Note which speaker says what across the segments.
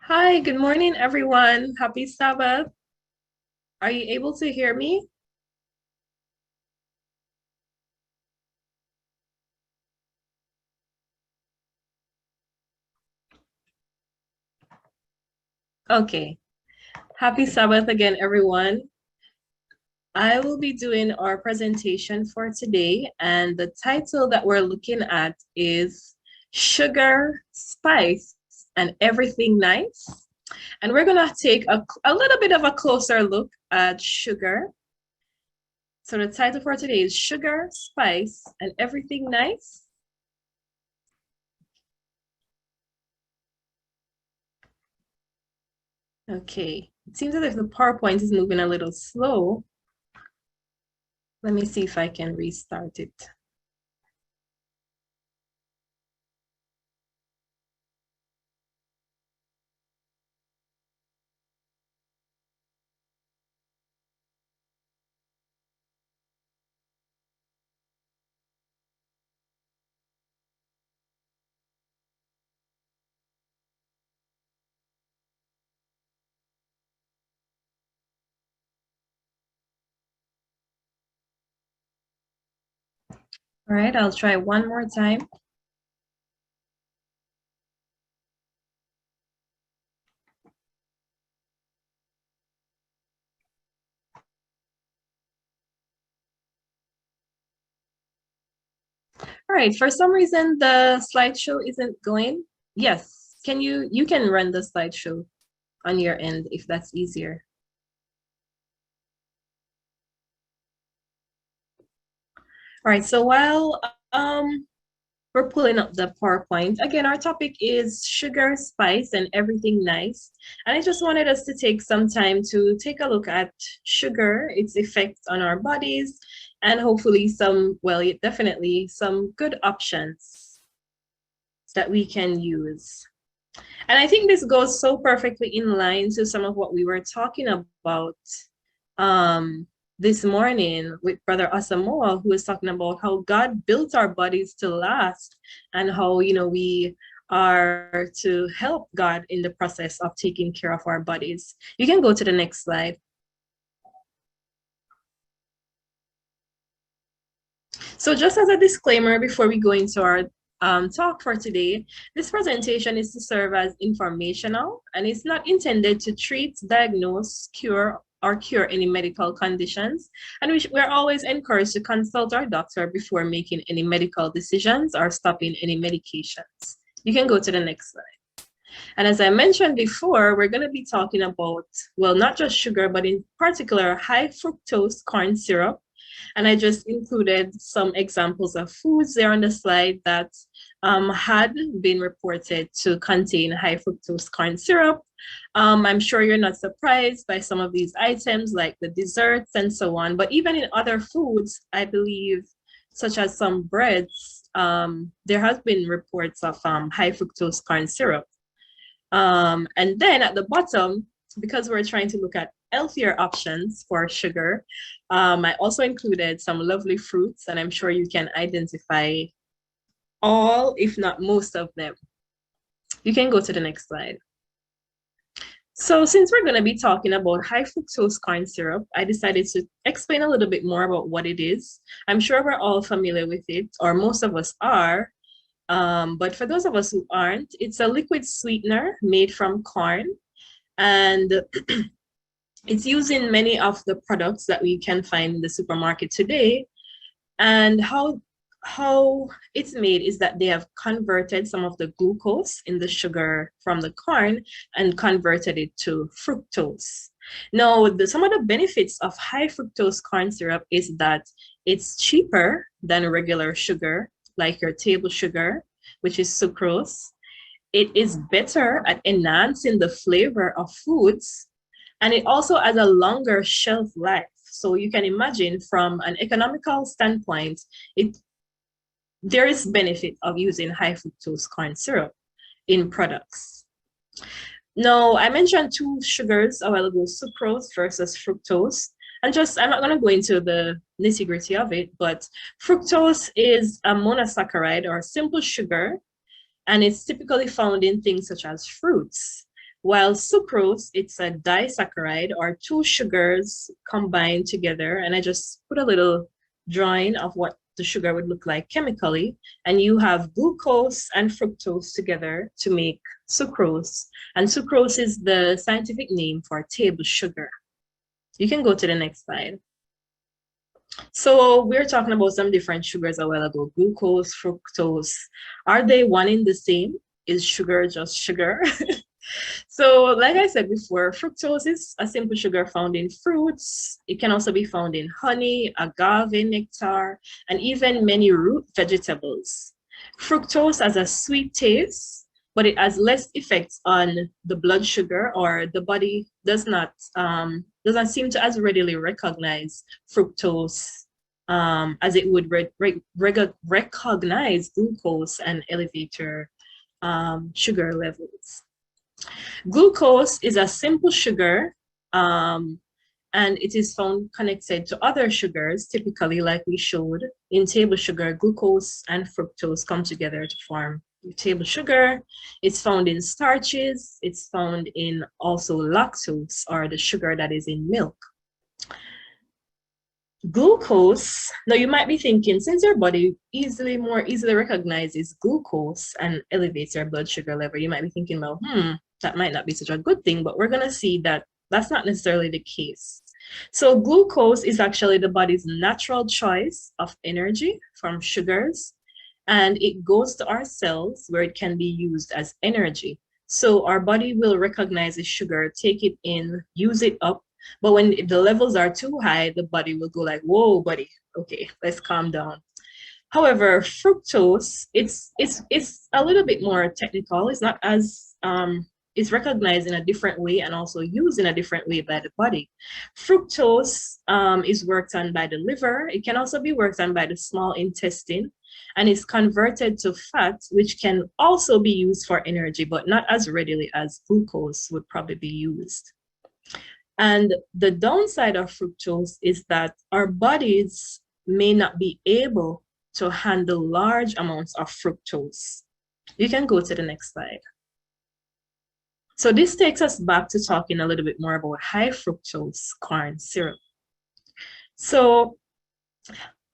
Speaker 1: Hi, good morning, everyone. Happy Sabbath. Are you able to hear me? Okay. Happy Sabbath again, everyone. I will be doing our presentation for today, and the title that we're looking at is Sugar, Spice, and Everything Nice. And we're going to take a little bit of a closer look at sugar. So the title for today is Sugar, Spice, and Everything Nice. Okay, it seems as if the PowerPoint is moving a little slow. Let me see if I can restart it. All right, I'll try one more time. All right, for some reason the slideshow isn't going. Yes, you can run the slideshow on your end if that's easier. All right, so while we're pulling up the PowerPoint. Again, our topic is sugar, spice, and everything nice. And I just wanted us to take some time to take a look at sugar, its effects on our bodies, and hopefully definitely some good options that we can use. And I think this goes so perfectly in line to some of what we were talking about um, this morning with Brother Asamoah, who was talking about how God built our bodies to last and how, we are to help God in the process of taking care of our bodies. You can go to the next slide. So just as a disclaimer before we go into our talk for today, this presentation is to serve as informational and it's not intended to treat, diagnose, cure, or cure any medical conditions. And we're always encouraged to consult our doctor before making any medical decisions or stopping any medications. You can go to the next slide. And as I mentioned before, we're going to be talking about, well, not just sugar, but in particular, high fructose corn syrup. And I just included some examples of foods there on the slide that had been reported to contain high fructose corn syrup. I'm sure you're not surprised by some of these items like the desserts and so on, but even in other foods, I believe, such as some breads, there has been reports of high fructose corn syrup. And then at the bottom, because we're trying to look at healthier options for sugar, I also included some lovely fruits, and I'm sure you can identify all, if not most of them. You can go to the next slide. So since we're going to be talking about high fructose corn syrup, I decided to explain a little bit more about what it is. I'm sure we're all familiar with it, or most of us are. But for those of us who aren't, it's a liquid sweetener made from corn. And it's used in many of the products that we can find in the supermarket today. And how it's made is that they have converted some of the glucose in the sugar from the corn and converted it to fructose. Now, some of the benefits of high fructose corn syrup is that it's cheaper than regular sugar, like your table sugar, which is sucrose. It is better at enhancing the flavor of foods, and it also has a longer shelf life. So you can imagine from an economical standpoint, there is benefit of using high fructose corn syrup in products. Now, I mentioned two sugars a while ago, sucrose versus fructose. And I'm not going to go into the nitty gritty of it, but fructose is a monosaccharide or simple sugar, and it's typically found in things such as fruits, while sucrose, it's a disaccharide or two sugars combined together. And I just put a little drawing of what the sugar would look like chemically. And you have glucose and fructose together to make sucrose. And sucrose is the scientific name for table sugar. You can go to the next slide. So we're talking about some different sugars a while ago, glucose, fructose. Are they one in the same? Is sugar just sugar? So like I said before, fructose is a simple sugar found in fruits. It can also be found in honey, agave nectar, and even many root vegetables. Fructose has a sweet taste, but it has less effects on the blood sugar, or the body doesn't seem to as readily recognize fructose as it would recognize glucose and elevator sugar levels. Glucose is a simple sugar, and it is found connected to other sugars, typically like we showed in table sugar. Glucose and fructose come together to form table sugar. It's found in starches. It's found in also lactose, or the sugar that is in milk. Glucose, now you might be thinking, since your body more easily recognizes glucose and elevates your blood sugar level, you might be thinking, well, that might not be such a good thing, but we're going to see that that's not necessarily the case. So glucose is actually the body's natural choice of energy from sugars, and it goes to our cells where it can be used as energy. So our body will recognize the sugar, take it in, use it up. But when the levels are too high, the body will go like, whoa, buddy, okay, let's calm down. However, fructose, it's a little bit more technical. It's not as, it's recognized in a different way and also used in a different way by the body. Fructose is worked on by the liver. It can also be worked on by the small intestine, and is converted to fat, which can also be used for energy, but not as readily as glucose would probably be used. And the downside of fructose is that our bodies may not be able to handle large amounts of fructose. You can go to the next slide. So this takes us back to talking a little bit more about high fructose corn syrup. So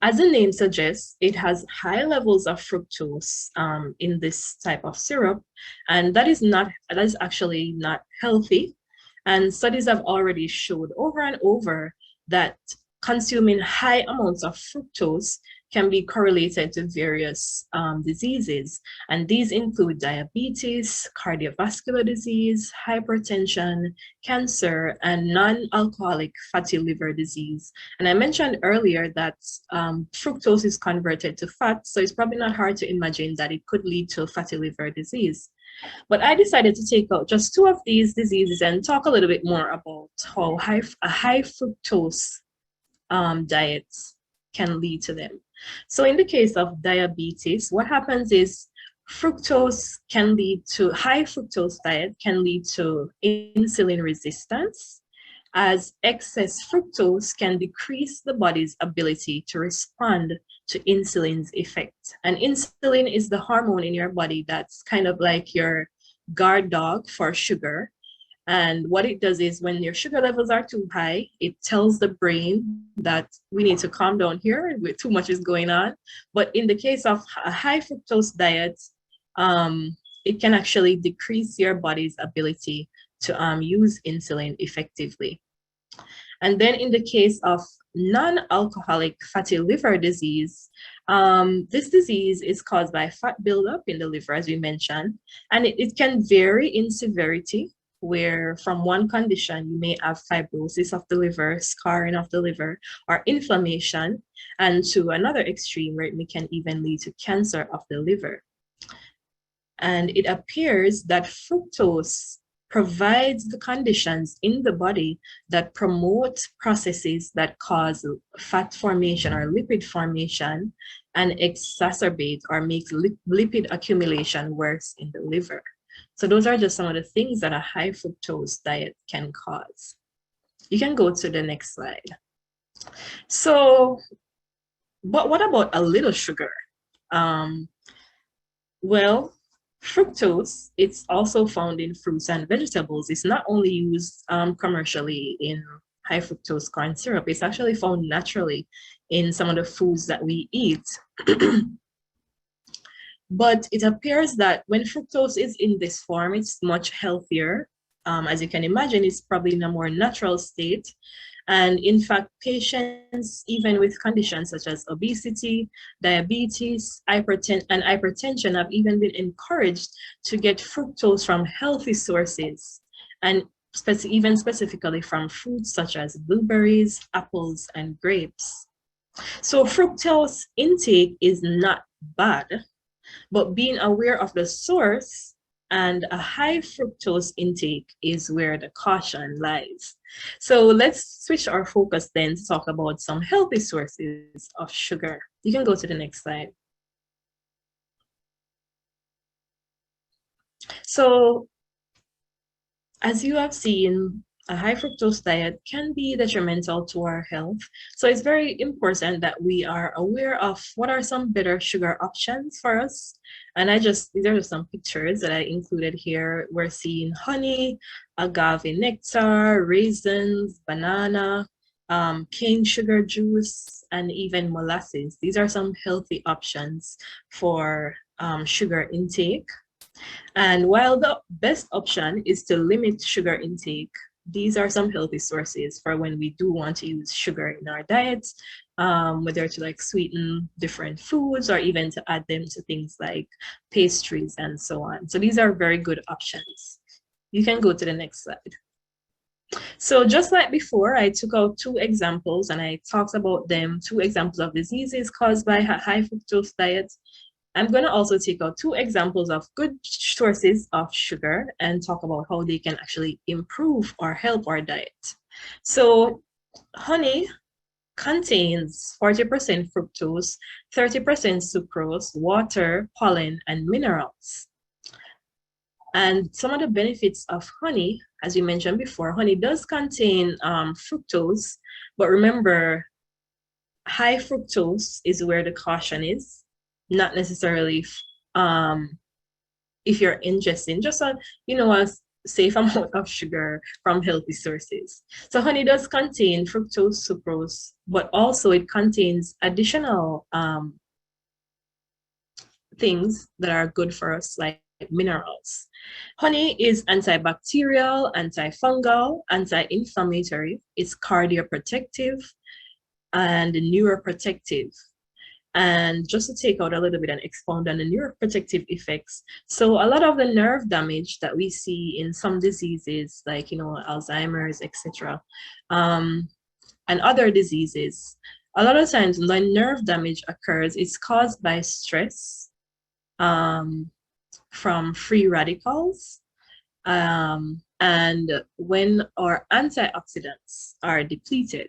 Speaker 1: as the name suggests, it has high levels of fructose in this type of syrup, and that is actually not healthy. And studies have already showed over and over that consuming high amounts of fructose can be correlated to various diseases. And these include diabetes, cardiovascular disease, hypertension, cancer, and non-alcoholic fatty liver disease. And I mentioned earlier that fructose is converted to fat, so it's probably not hard to imagine that it could lead to fatty liver disease. But I decided to take out just two of these diseases and talk a little bit more about how a high fructose diet can lead to them. So in the case of diabetes, what happens is high fructose diet can lead to insulin resistance, as excess fructose can decrease the body's ability to respond to insulin's effect. And insulin is the hormone in your body that's kind of like your guard dog for sugar. And what it does is when your sugar levels are too high, it tells the brain that we need to calm down here, too much is going on. But in the case of a high fructose diet, it can actually decrease your body's ability to use insulin effectively. And then in the case of non-alcoholic fatty liver disease, this disease is caused by fat buildup in the liver, as we mentioned, and it can vary in severity, where from one condition you may have fibrosis of the liver, scarring of the liver, or inflammation, and to another extreme where it can even lead to cancer of the liver. And it appears that fructose provides the conditions in the body that promote processes that cause fat formation or lipid formation and exacerbate or make lipid accumulation worse in the liver. So those are just some of the things that a high fructose diet can cause. You can go to the next slide. So, but what about a little sugar? Well, Fructose, it's also found in fruits and vegetables. It's not only used commercially in high fructose corn syrup, it's actually found naturally in some of the foods that we eat. But it appears that when fructose is in this form, it's much healthier. As you can imagine, it's probably in a more natural state. And in fact, patients, even with conditions such as obesity, diabetes, and hypertension, have even been encouraged to get fructose from healthy sources, and even specifically from fruits such as blueberries, apples, and grapes. So fructose intake is not bad, but being aware of the source and a high fructose intake is where the caution lies. So let's switch our focus then to talk about some healthy sources of sugar. You can go to the next slide. So as you have seen, a high fructose diet can be detrimental to our health. So it's very important that we are aware of what are some better sugar options for us. And these are just some pictures that I included here. We're seeing honey, agave nectar, raisins, banana, cane sugar juice, and even molasses. These are some healthy options for sugar intake. And while the best option is to limit sugar intake, these are some healthy sources for when we do want to use sugar in our diets, whether to like sweeten different foods or even to add them to things like pastries and so on. So these are very good options. You can go to the next slide. So just like before, I took out two examples and I talked about them, two examples of diseases caused by high fructose diet. I'm going to also take out two examples of good sources of sugar and talk about how they can actually improve or help our diet. So honey contains 40% fructose, 30% sucrose, water, pollen, and minerals. And some of the benefits of honey, as we mentioned before, honey does contain fructose, but remember, high fructose is where the caution is, not necessarily if you're ingesting just a safe amount of sugar from healthy sources. So honey does contain fructose, sucrose, but also it contains additional things that are good for us, like minerals. Honey is antibacterial, antifungal, anti-inflammatory, it's cardioprotective, and neuroprotective. And just to take out a little bit and expound on the neuroprotective effects. So a lot of the nerve damage that we see in some diseases, like, Alzheimer's, etc., and other diseases, a lot of times when nerve damage occurs, it's caused by stress from free radicals. And when our antioxidants are depleted.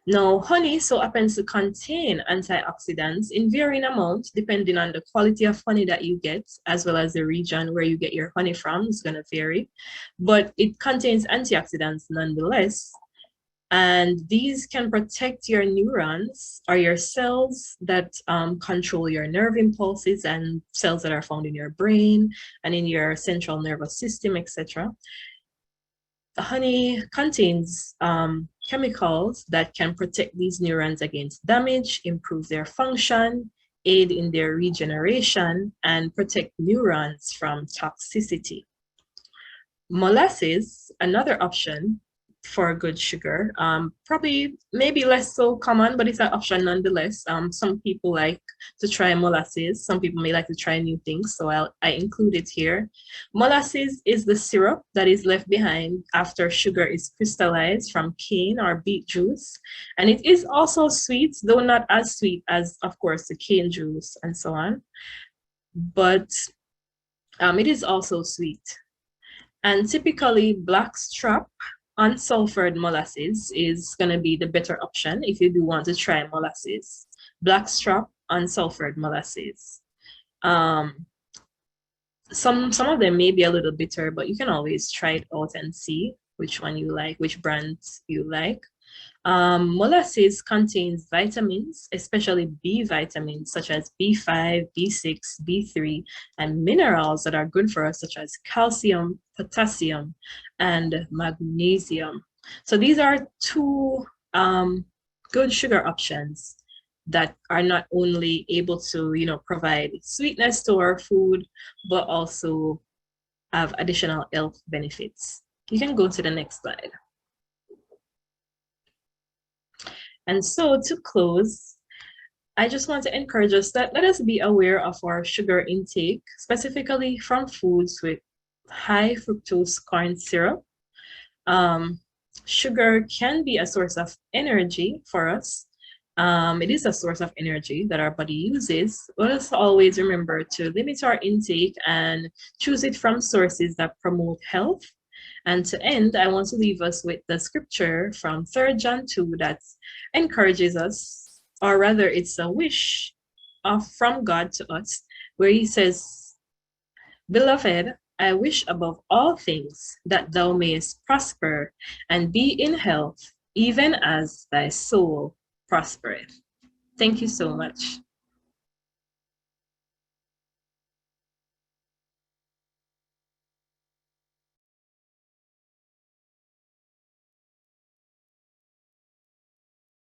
Speaker 1: Now, honey so happens to contain antioxidants in varying amounts, depending on the quality of honey that you get, as well as the region where you get your honey from. It's going to vary, but it contains antioxidants nonetheless. And these can protect your neurons or your cells that control your nerve impulses and cells that are found in your brain and in your central nervous system, etc. Honey contains chemicals that can protect these neurons against damage, improve their function, aid in their regeneration, and protect neurons from toxicity. Molasses, another option for good sugar, probably maybe less so common, but it's an option nonetheless. Some people like to try molasses. Some people may like to try new things, so I include it here. Molasses is the syrup that is left behind after sugar is crystallized from cane or beet juice. And it is also sweet, though not as sweet as, of course, the cane juice and so on. But it is also sweet. And typically, blackstrap unsulfured molasses is going to be the better option if you do want to try molasses. Blackstrap unsulfured molasses. Some of them may be a little bitter, but you can always try it out and see which one you like, which brand you like. Molasses contains vitamins, especially B vitamins such as B5, B6, B3, and minerals that are good for us, such as calcium, potassium, and magnesium. So these are two good sugar options that are not only able to, provide sweetness to our food, but also have additional health benefits. You can go to the next slide. And so to close, I just want to encourage us that let us be aware of our sugar intake, specifically from foods with high fructose corn syrup. Sugar can be a source of energy for us. It is a source of energy that our body uses. Let us always remember to limit our intake and choose it from sources that promote health. And to end, I want to leave us with the scripture from 3 John 2 that encourages us, or rather it's a wish from God to us, where he says, "Beloved, I wish above all things that thou mayest prosper and be in health, even as thy soul prospereth." Thank you so much.